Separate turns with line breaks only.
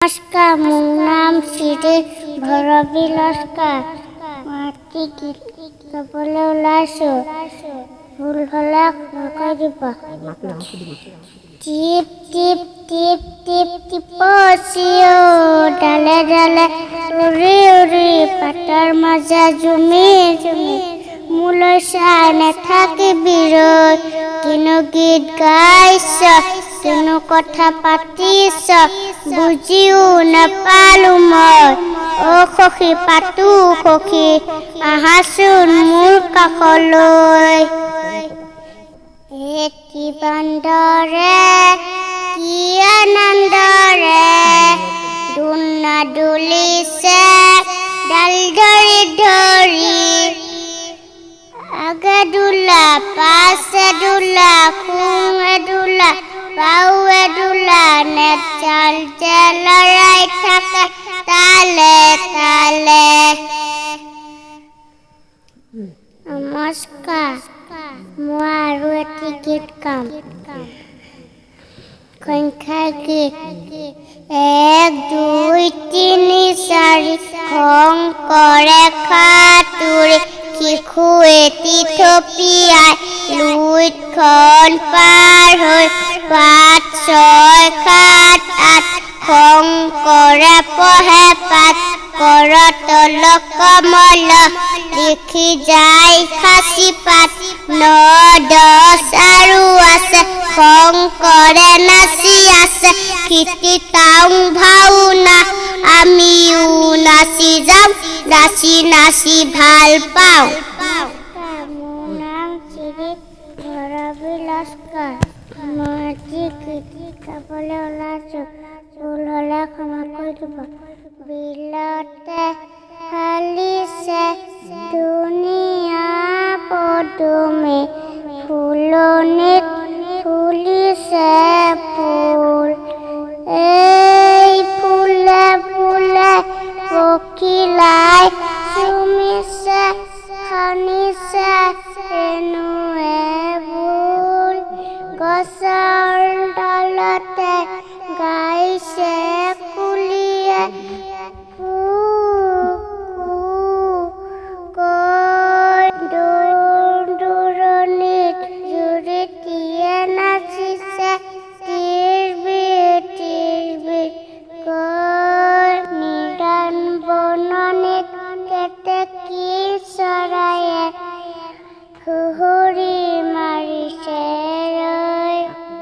নমস্কাৰ, মোৰ নাম শ্ৰী ভৰবী লস্কাৰ। মাটি গীত গাবলৈ ওলাইছোঁ। ভুল হ'লে ক্ষমা কৰি দিব। টিপ টিপ টিপ টিপ টিপচিও ডালে ডালে উৰি উৰি পাতৰ মাজে জুমি জুমি মোলৈ চাই নাথাকিবি ৰৈ। কিনো গীত গাইছ, কিনো কথা পাতিছ, বুজিও নাপালো মই। অ' সখী পাতো সখী, আহাচোন মোৰ কাষলৈ। কি বান্দৰে কি আনন্দৰে দুনা দুলিছে ডাল ধৰি ধৰি। আগে দুলা পাছে দুলা সোঁৱে দুলা বাওৱে দুলা নেজাল যে লৰাই থাকে তালে তালে। নমস্কাৰ, মই আৰু এটি গীত গাম। সংখ্যাৰ গীত। 1 2 3 4 শংকৰে সাঁতুৰি শিশু এটি থপিয়াই লুইতখন পাৰ হৈ 5 6 7 8 শংকৰে পঢ়ে পাঠ কৰতল কমল লিখি যায় সাঁচি পাত। 9 10 আৰু আছে শংকৰে নাচি আছে কীৰ্তি তাং ভাওনা আমিও নাচি যাম নাচি নাচি ভাল পাওঁ। মোৰ নাম শ্ৰী ভৰবী লস্কাৰ। মই আজি গীত গাবলৈ ওলাইছোঁ। ভুল হ'লে ক্ষমা কৰি দিব। বিলতে হালিছে ধুনীয়া পদুমে ফুলনিত ফুলিছে ফুল। এই ফুলে ফুলে পখিলাই চুমিছে সানিছে ৰেণুৱে ভুল। গছৰ ডালতে গাইছে